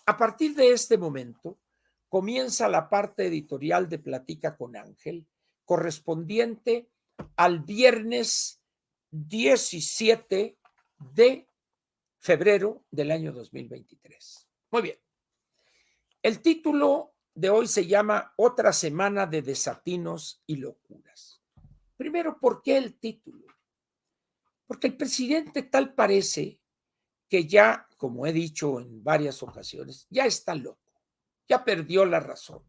A partir de este momento, comienza la parte editorial de Platica con Ángel, correspondiente al viernes 17 de febrero del año 2023. Muy bien. El título de hoy se llama Otra semana de desatinos y locuras. Primero, ¿por qué el título? Porque el presidente tal parece que ya, como he dicho en varias ocasiones, ya está loco, ya perdió la razón.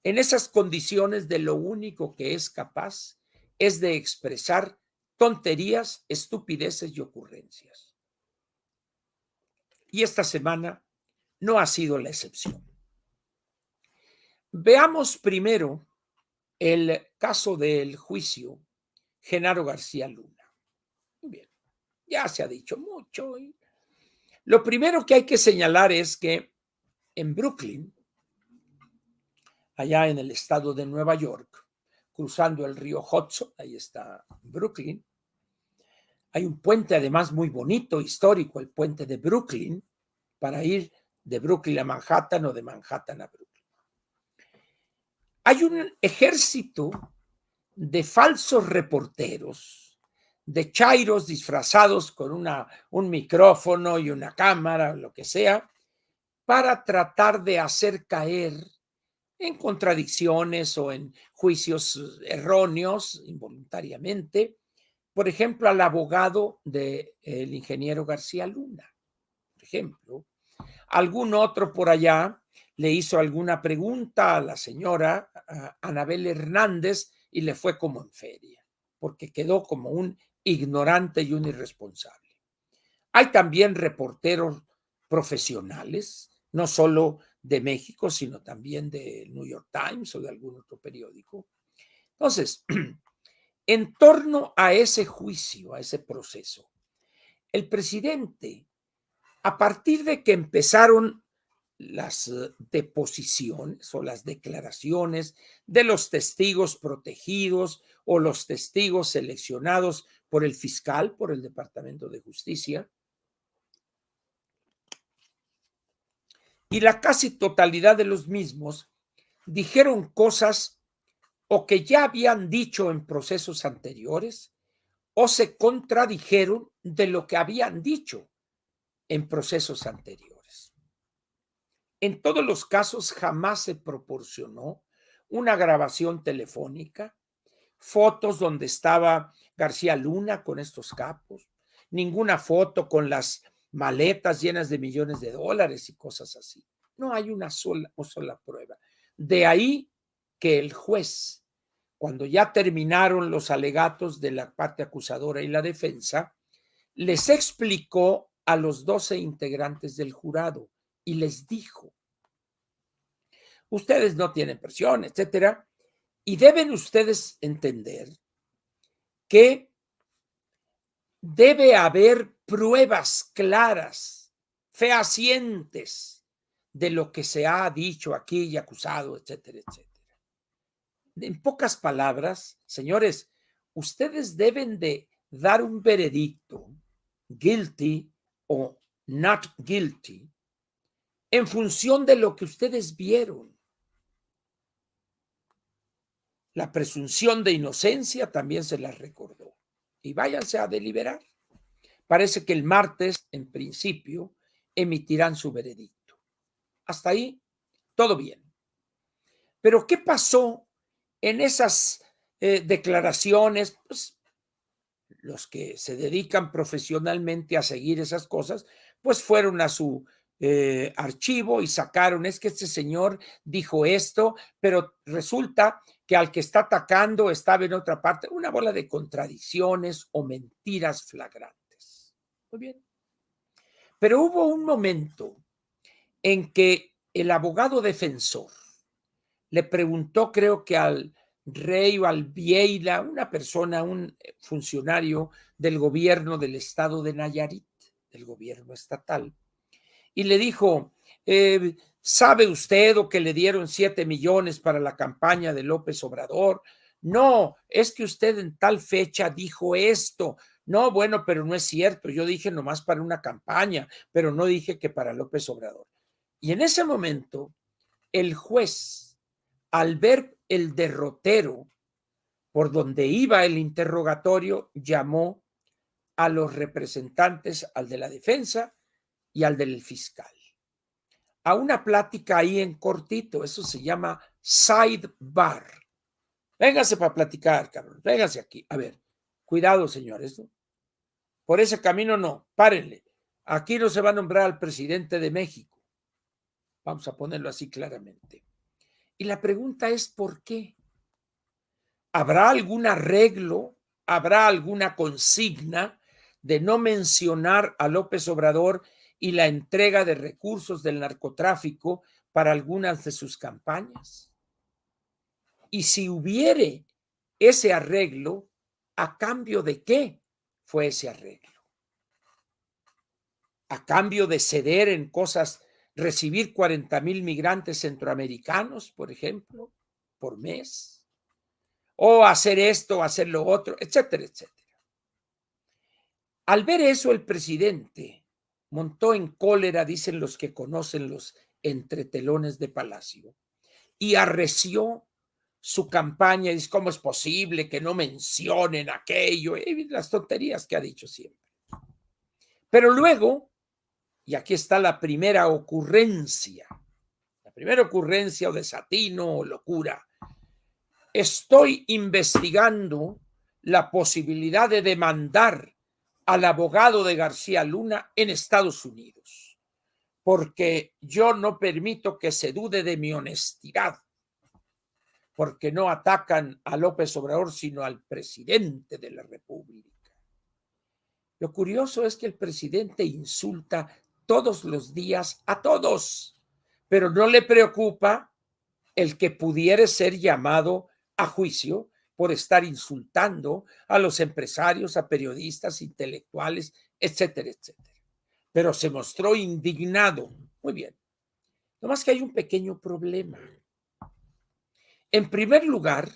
En esas condiciones de lo único que es capaz es de expresar tonterías, estupideces y ocurrencias. Y esta semana no ha sido la excepción. Veamos primero el caso del juicio Genaro García Luna. Muy bien, ya se ha dicho mucho. Lo primero que hay que señalar es que en Brooklyn, allá en el estado de Nueva York, cruzando el río Hudson, ahí está Brooklyn, hay un puente además muy bonito, histórico, el puente de Brooklyn, para ir de Brooklyn a Manhattan o de Manhattan a Brooklyn. Hay un ejército de falsos reporteros, de chairos disfrazados con un micrófono y una cámara, lo que sea, para tratar de hacer caer en contradicciones o en juicios erróneos involuntariamente, por ejemplo, al abogado del ingeniero García Luna, por ejemplo. Algún otro por allá le hizo alguna pregunta a la señora Anabel Hernández y le fue como en feria, porque quedó como un ignorante y un irresponsable. Hay también reporteros profesionales, no solo de México, sino también de New York Times o de algún otro periódico. Entonces, en torno a ese juicio, a ese proceso, el presidente, a partir de que empezaron las deposiciones o las declaraciones de los testigos protegidos o los testigos seleccionados por el fiscal, por el Departamento de Justicia, y la casi totalidad de los mismos dijeron cosas o que ya habían dicho en procesos anteriores o se contradijeron de lo que habían dicho en procesos anteriores. En todos los casos jamás se proporcionó una grabación telefónica, fotos donde estaba García Luna con estos capos, ninguna foto con las maletas llenas de millones de dólares y cosas así. No hay una sola prueba. De ahí que el juez, cuando ya terminaron los alegatos de la parte acusadora y la defensa, les explicó a los 12 integrantes del jurado y les dijo: ustedes no tienen presión, etcétera, y deben ustedes entender que debe haber pruebas claras, fehacientes de lo que se ha dicho aquí y acusado, etcétera, etcétera. En pocas palabras, señores, ustedes deben de dar un veredicto, guilty o not guilty, en función de lo que ustedes vieron. La presunción de inocencia también se las recordó. Y váyanse a deliberar. Parece que el martes, en principio, emitirán su veredicto. Hasta ahí, todo bien. Pero ¿qué pasó en esas declaraciones? Pues los que se dedican profesionalmente a seguir esas cosas, pues fueron a su archivo y sacaron, es que este señor dijo esto, pero resulta que al que está atacando estaba en otra parte. Una bola de contradicciones o mentiras flagrantes. Muy bien. Pero hubo un momento en que el abogado defensor le preguntó, creo que al Rey o al Vieira, una persona, un funcionario del gobierno del estado de Nayarit, del gobierno estatal, y le dijo: ¿sabe usted o que le dieron 7 millones para la campaña de López Obrador? No, es que usted en tal fecha dijo esto. No, bueno, pero no es cierto. Yo dije nomás para una campaña, pero no dije que para López Obrador. Y en ese momento, el juez, al ver el derrotero por donde iba el interrogatorio, llamó a los representantes, al de la defensa y al del fiscal, a una plática ahí en cortito. Eso se llama sidebar. Véngase para platicar, cabrón. Véngase aquí. A ver, cuidado, señores, ¿no? Por ese camino no, párenle. Aquí no se va a nombrar al presidente de México. Vamos a ponerlo así claramente. Y la pregunta es, ¿por qué? ¿Habrá algún arreglo? ¿Habrá alguna consigna de no mencionar a López Obrador y la entrega de recursos del narcotráfico para algunas de sus campañas? Y si hubiere ese arreglo, ¿a cambio de qué fue ese arreglo? ¿A cambio de ceder en cosas, recibir 40,000 migrantes centroamericanos, por ejemplo, por mes? ¿O hacer esto, hacer lo otro, etcétera, etcétera? Al ver eso, el presidente montó en cólera, dicen los que conocen los entretelones de Palacio, y arreció su campaña. Y dice, ¿cómo es posible que no mencionen aquello? Y las tonterías que ha dicho siempre. Pero luego, y aquí está la primera ocurrencia o desatino o locura: estoy investigando la posibilidad de demandar al abogado de García Luna en Estados Unidos, porque yo no permito que se dude de mi honestidad, porque no atacan a López Obrador, sino al presidente de la República. Lo curioso es que el presidente insulta todos los días a todos, pero no le preocupa el que pudiera ser llamado a juicio por estar insultando a los empresarios, a periodistas, intelectuales, etcétera, etcétera. Pero se mostró indignado. Muy bien. Nomás que hay un pequeño problema. En primer lugar,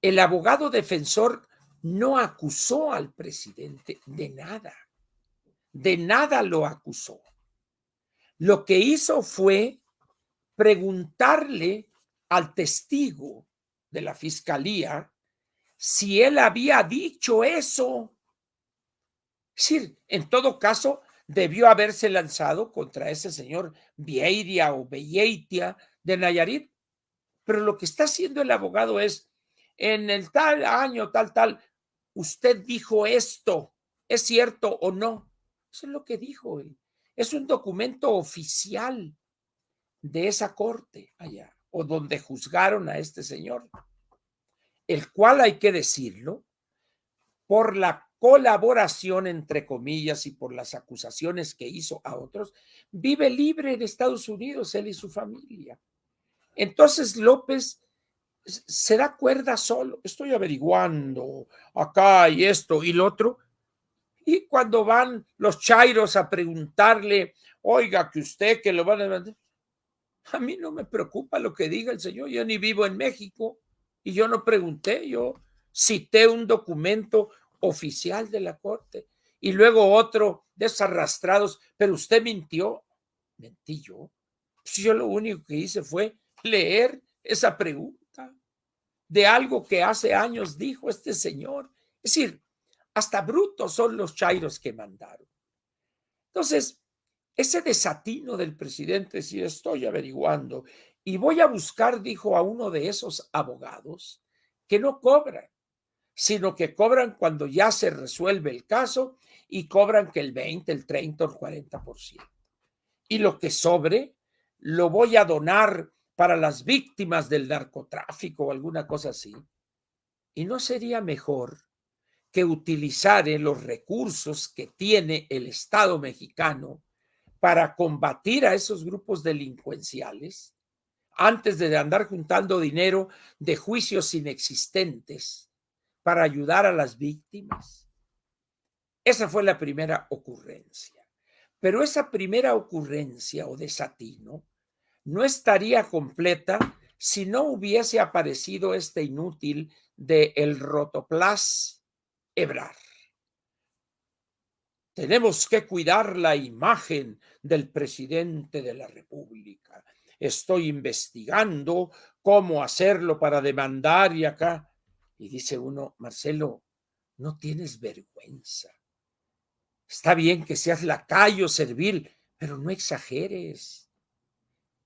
el abogado defensor no acusó al presidente de nada. De nada lo acusó. Lo que hizo fue preguntarle al testigo de la fiscalía si él había dicho eso. Es decir, en todo caso, debió haberse lanzado contra ese señor Vieiria o Beitia de Nayarit. Pero lo que está haciendo el abogado es, en el tal año, tal, usted dijo esto, ¿es cierto o no? Eso es lo que dijo él. Es un documento oficial de esa corte allá, o donde juzgaron a este señor, el cual, hay que decirlo, por la colaboración, entre comillas, y por las acusaciones que hizo a otros, vive libre en Estados Unidos, él y su familia. Entonces López se da cuerda solo. Estoy averiguando acá y esto y lo otro. Y cuando van los chairos a preguntarle, oiga, que usted que lo van a mandar, a mí no me preocupa lo que diga el señor. Yo ni vivo en México y yo no pregunté. Yo cité un documento oficial de la corte y luego otro de esos arrastrados. Pero usted mintió. Mentí yo. Pues yo lo único que hice fue leer esa pregunta de algo que hace años dijo este señor. Es decir, hasta brutos son los chairos que mandaron. Entonces, ese desatino del presidente, decir, estoy averiguando y voy a buscar, dijo, a uno de esos abogados que no cobran, sino que cobran cuando ya se resuelve el caso y cobran que el 20, el 30 o el 40%. Y lo que sobre lo voy a donar para las víctimas del narcotráfico o alguna cosa así. ¿Y no sería mejor que utilizar los recursos que tiene el Estado mexicano para combatir a esos grupos delincuenciales antes de andar juntando dinero de juicios inexistentes para ayudar a las víctimas? Esa fue la primera ocurrencia. Pero esa primera ocurrencia o desatino no estaría completa si no hubiese aparecido este inútil de el rotoplas Ebrard. Tenemos que cuidar la imagen del presidente de la República. estoy investigando cómo hacerlo para demandar y acá. Y dice uno, Marcelo, no tienes vergüenza. Está bien que seas lacayo servil, pero no exageres.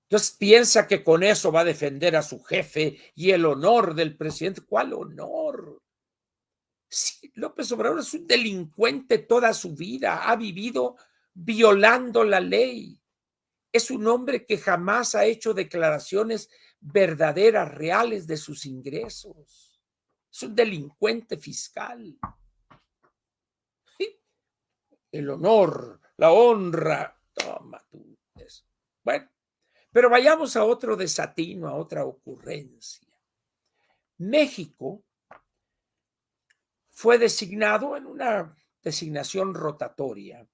Entonces piensa que con eso va a defender a su jefe y el honor del presidente. ¿Cuál honor? Sí, López Obrador es un delincuente toda su vida, ha vivido violando la ley. Es un hombre que jamás ha hecho declaraciones verdaderas, reales de sus ingresos. Es un delincuente fiscal. ¿Sí? El honor, la honra. Toma tú eso. Bueno, pero vayamos a otro desatino, a otra ocurrencia. México fue designado en una designación rotatoria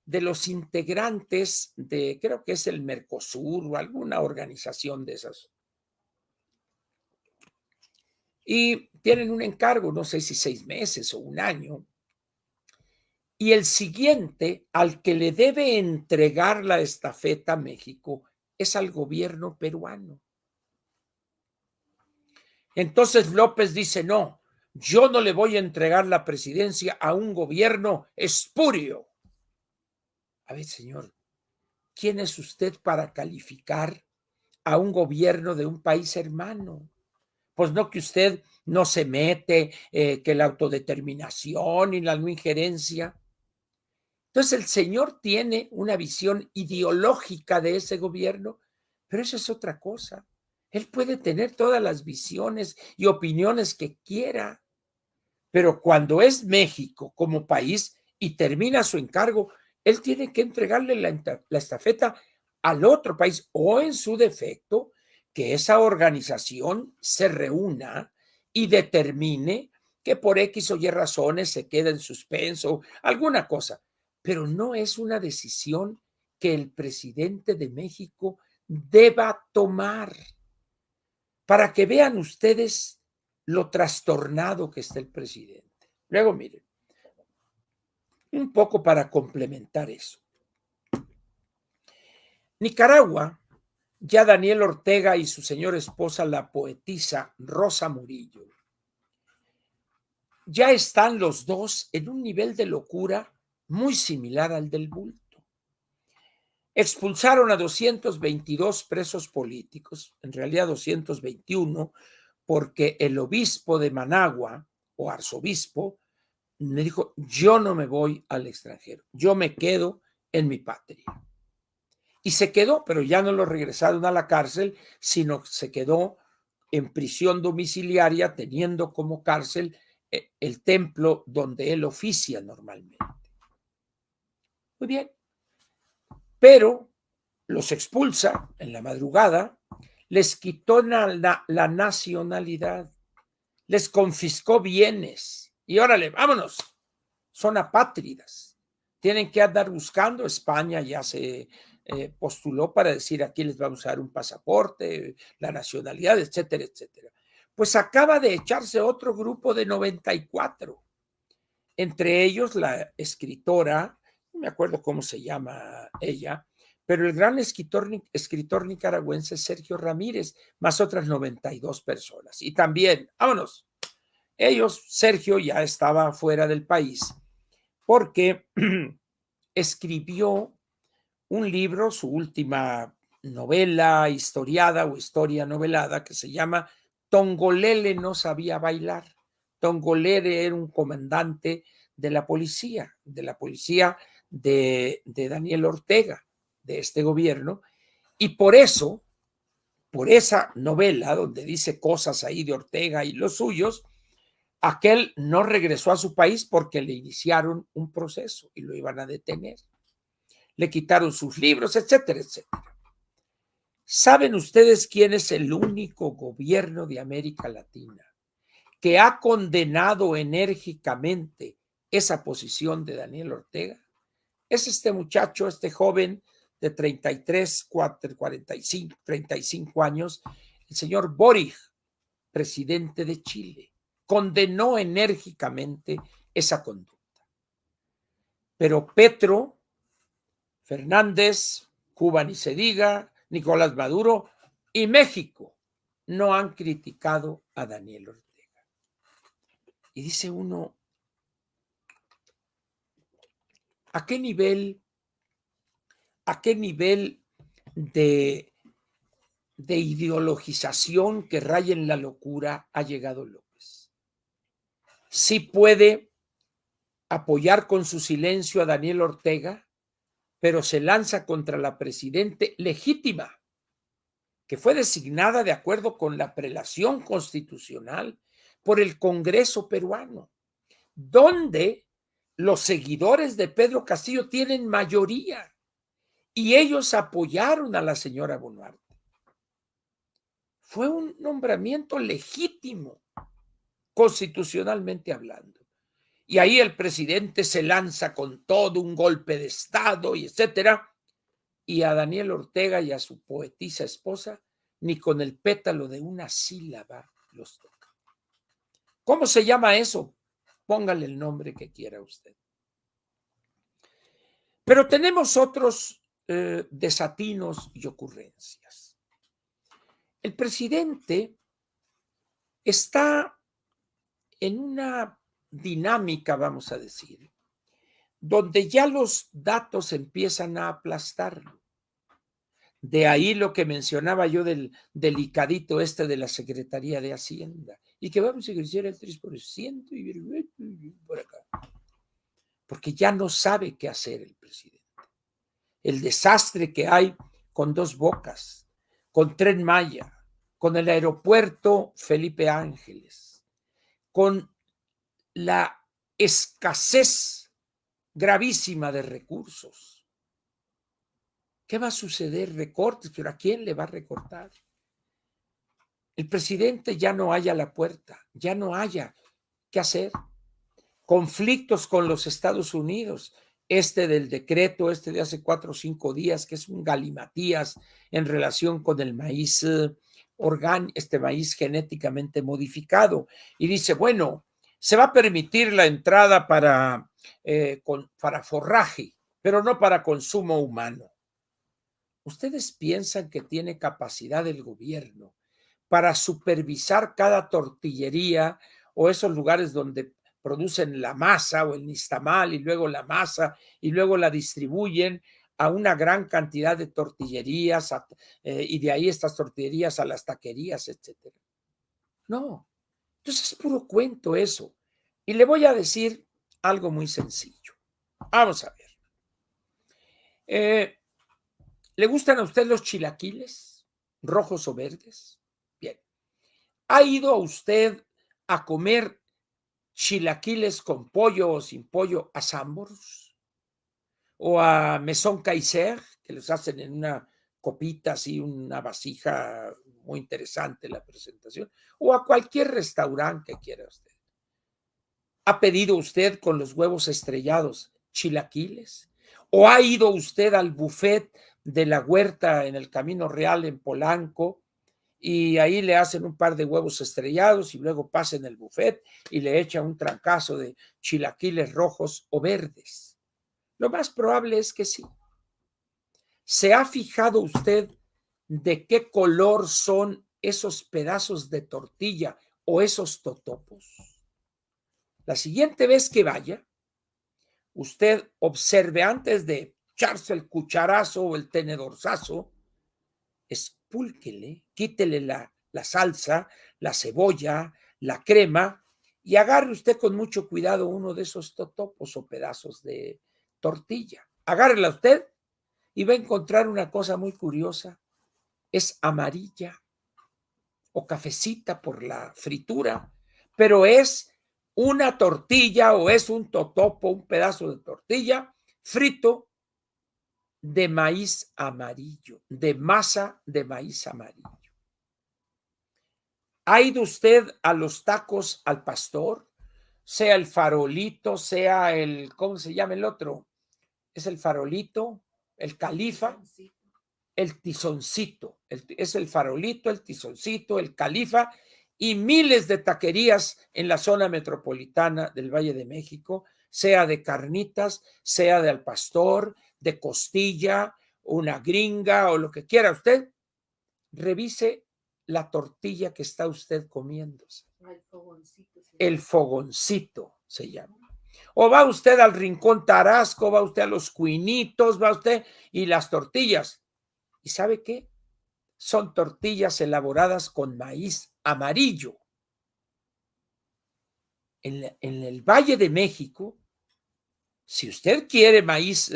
de los integrantes de, creo que es el Mercosur o alguna organización de esas. Y tienen un encargo, no sé si 6 meses o un año, y el siguiente al que le debe entregar la estafeta a México es al gobierno peruano. Entonces López dice, no, yo no le voy a entregar la presidencia a un gobierno espurio. A ver, señor, ¿quién es usted para calificar a un gobierno de un país hermano? Pues no, que usted no se mete, que la autodeterminación y la no injerencia. Entonces el señor tiene una visión ideológica de ese gobierno, pero eso es otra cosa. Él puede tener todas las visiones y opiniones que quiera, pero cuando es México como país y termina su encargo, él tiene que entregarle la estafeta al otro país o en su defecto, que esa organización se reúna y determine que por X o Y razones se queda en suspenso, alguna cosa, pero no es una decisión que el presidente de México deba tomar. Para que vean ustedes lo trastornado que está el presidente. Luego, miren, un poco para complementar eso. Nicaragua, ya Daniel Ortega y su señora esposa, la poetisa Rosa Murillo, ya están los dos en un nivel de locura muy similar al del bulto. Expulsaron a 222 presos políticos, en realidad 221, porque el obispo de Managua, o arzobispo, me dijo, yo no me voy al extranjero, yo me quedo en mi patria. Y se quedó, pero ya no lo regresaron a la cárcel, sino se quedó en prisión domiciliaria, teniendo como cárcel el templo donde él oficia normalmente. Muy bien, pero los expulsa en la madrugada, les quitó la nacionalidad, les confiscó bienes y órale, vámonos, son apátridas, tienen que andar buscando. España ya se postuló para decir aquí les vamos a dar un pasaporte, la nacionalidad, etcétera, etcétera. Pues acaba de echarse otro grupo de 94, entre ellos la escritora, no me acuerdo cómo se llama ella, pero el gran escritor nicaragüense Sergio Ramírez, más otras 92 personas. Y también, vámonos, ellos, Sergio ya estaba fuera del país porque escribió un libro, su última novela historiada o historia novelada, que se llama Tongolele no sabía bailar. Tongolele era un comandante de la policía de Daniel Ortega, de este gobierno, y por eso, por esa novela donde dice cosas ahí de Ortega y los suyos, aquel no regresó a su país porque le iniciaron un proceso y lo iban a detener. Le quitaron sus libros, etcétera, etcétera. ¿Saben ustedes quién es el único gobierno de América Latina que ha condenado enérgicamente esa posición de Daniel Ortega? Es este muchacho, este joven de 33, 45, 35 años, el señor Boric, presidente de Chile. Condenó enérgicamente esa conducta. Pero Petro, Fernández, Cuba ni se diga, Nicolás Maduro y México no han criticado a Daniel Ortega. Y dice uno, ¿a qué nivel de ideologización que raya en la locura ha llegado López? Sí puede apoyar con su silencio a Daniel Ortega, pero se lanza contra la presidente legítima, que fue designada de acuerdo con la prelación constitucional por el Congreso peruano, donde los seguidores de Pedro Castillo tienen mayoría y ellos apoyaron a la señora Boluarte. Fue un nombramiento legítimo, constitucionalmente hablando. Y ahí el presidente se lanza con todo un golpe de Estado y etcétera, y a Daniel Ortega y a su poetisa esposa ni con el pétalo de una sílaba los toca. ¿Cómo se llama eso? Póngale el nombre que quiera usted. Pero tenemos otros desatinos y ocurrencias. El presidente está en una dinámica, vamos a decir, donde ya los datos empiezan a aplastarlo. De ahí lo que mencionaba yo del delicadito este de la Secretaría de Hacienda, y que vamos a crecer el 3% y por acá. Porque ya no sabe qué hacer el presidente. El desastre que hay con Dos Bocas, con Tren Maya, con el aeropuerto Felipe Ángeles, con la escasez gravísima de recursos. ¿Qué va a suceder? Recortes, pero ¿a quién le va a recortar? El presidente ya no halla la puerta, ya no haya qué hacer. Conflictos con los Estados Unidos, del decreto, de hace 4 o 5 días, que es un galimatías en relación con el maíz maíz genéticamente modificado. Y dice, bueno, se va a permitir la entrada para forraje, pero no para consumo humano. ¿Ustedes piensan que tiene capacidad el gobierno para supervisar cada tortillería o esos lugares donde producen la masa o el nixtamal y luego la masa y luego la distribuyen a una gran cantidad de tortillerías y de ahí estas tortillerías a las taquerías, etcétera? No. Entonces es puro cuento eso. Y le voy a decir algo muy sencillo. Vamos a ver. ¿Le gustan a usted los chilaquiles, rojos o verdes? Bien. ¿Ha ido a usted a comer chilaquiles con pollo o sin pollo a Sambors? ¿O a Maison Kaiser, que los hacen en una copita así, una vasija muy interesante la presentación? ¿O a cualquier restaurante que quiera usted? ¿Ha pedido usted con los huevos estrellados chilaquiles? ¿O ha ido usted al buffet de la Huerta en el Camino Real en Polanco y ahí le hacen un par de huevos estrellados y luego pasan el buffet y le echan un trancazo de chilaquiles rojos o verdes? Lo más probable es que sí. ¿Se ha fijado usted de qué color son esos pedazos de tortilla o esos totopos? La siguiente vez que vaya, usted observe antes de echarse el cucharazo o el tenedorzazo, espúlquele, quítele la salsa, la cebolla, la crema y agarre usted con mucho cuidado uno de esos totopos o pedazos de tortilla. Agárrela usted y va a encontrar una cosa muy curiosa. Es amarilla o cafecita por la fritura, pero es una tortilla o es un totopo, un pedazo de tortilla frito de maíz amarillo, de masa de maíz amarillo. ¿Ha ido usted a los tacos al pastor? Sea el farolito, sea ¿cómo se llama el otro? Es el farolito, el califa, el tizoncito. Es el farolito, el tizoncito, el califa y miles de taquerías en la zona metropolitana del Valle de México, sea de carnitas, sea de al pastor, de costilla una gringa o lo que quiera usted, revise la tortilla que está usted comiéndose. El fogoncito se llama. O va usted al Rincón Tarasco, va usted a los Cuinitos, va usted y las tortillas. ¿Y sabe qué? Son tortillas elaboradas con maíz amarillo. En el Valle de México, si usted quiere maíz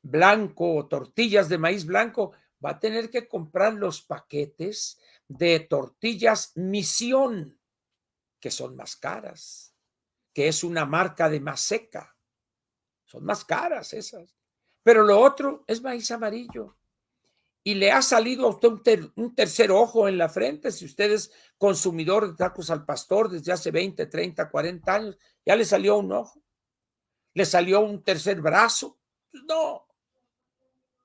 blanco o tortillas de maíz blanco, va a tener que comprar los paquetes de tortillas Misión, que son más caras, que es una marca de Maseca. Son más caras esas. Pero lo otro es maíz amarillo. Y le ha salido a usted un tercer ojo en la frente, si usted es consumidor de tacos al pastor desde hace 20, 30, 40 años, ya le salió un ojo, le salió un tercer brazo. No.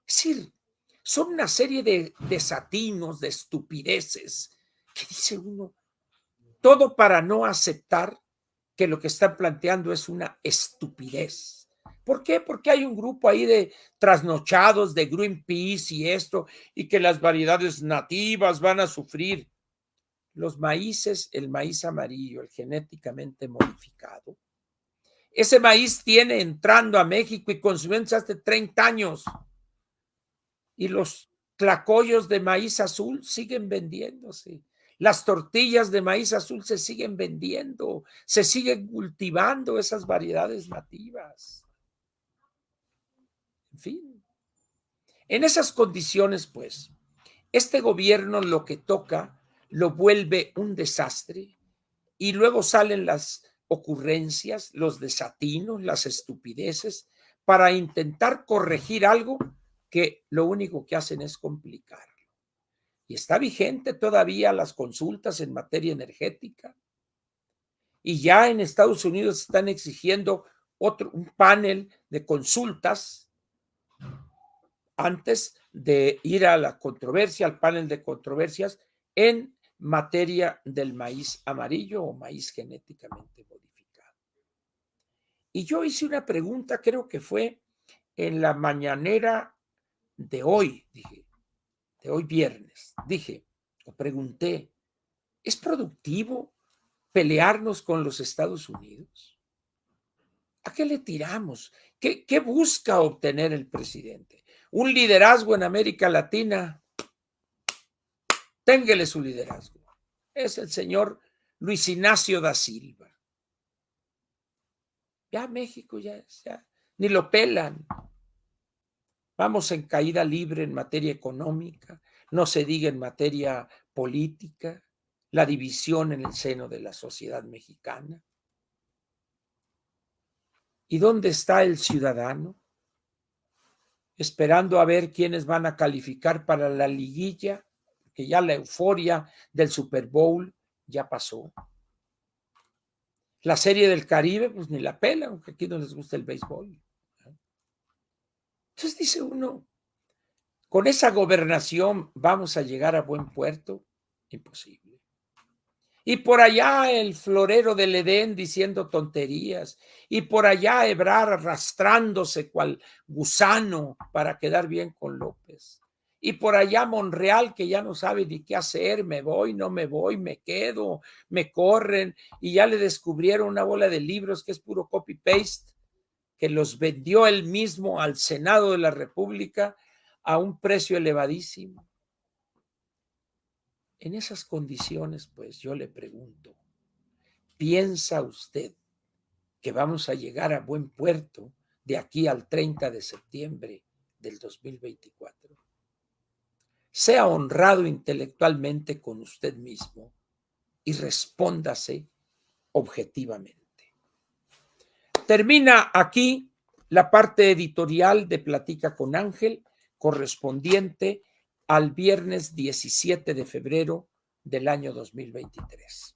Es decir, son una serie de desatinos, de estupideces, que dice uno, todo para no aceptar que lo que están planteando es una estupidez. ¿Por qué? Porque hay un grupo ahí de trasnochados de Greenpeace y esto, y que las variedades nativas van a sufrir. Los maíces, el maíz amarillo, el genéticamente modificado, ese maíz tiene entrando a México y consumiéndose hace 30 años. Y los tlacoyos de maíz azul siguen vendiéndose. Las tortillas de maíz azul se siguen vendiendo, se siguen cultivando esas variedades nativas. En fin, en esas condiciones, pues, este gobierno lo que toca lo vuelve un desastre y luego salen las ocurrencias, los desatinos, las estupideces para intentar corregir algo que lo único que hacen es complicar. Y está vigente todavía las consultas en materia energética. Y ya en Estados Unidos están exigiendo un panel de consultas antes de ir a la controversia, al panel de controversias en materia del maíz amarillo o maíz genéticamente modificado. Y yo hice una pregunta, creo que fue en la mañanera de hoy, de hoy viernes, o pregunté, ¿es productivo pelearnos con los Estados Unidos? ¿A qué le tiramos? ¿Qué busca obtener el presidente? ¿Un liderazgo en América Latina? Téngale su liderazgo. Es el señor Luis Ignacio da Silva. Ya México ya ni lo pelan. Vamos en caída libre en materia económica, no se diga en materia política, la división en el seno de la sociedad mexicana. ¿Y dónde está el ciudadano? Esperando a ver quiénes van a calificar para la liguilla, que ya la euforia del Super Bowl ya pasó. La Serie del Caribe, pues ni la pelan, aunque aquí no les gusta el béisbol. Entonces dice uno, ¿con esa gobernación vamos a llegar a buen puerto? Imposible. Y por allá el florero del Edén diciendo tonterías, y por allá Ebrard arrastrándose cual gusano para quedar bien con López, y por allá Monreal que ya no sabe ni qué hacer, me voy, no me voy, me quedo, me corren, y ya le descubrieron una bola de libros que es puro copy-paste, que los vendió él mismo al Senado de la República a un precio elevadísimo. En esas condiciones, pues yo le pregunto, ¿piensa usted que vamos a llegar a buen puerto de aquí al 30 de septiembre del 2024? Sea honrado intelectualmente con usted mismo y respóndase objetivamente. Termina aquí la parte editorial de Platica con Ángel, correspondiente al viernes 17 de febrero del año 2023.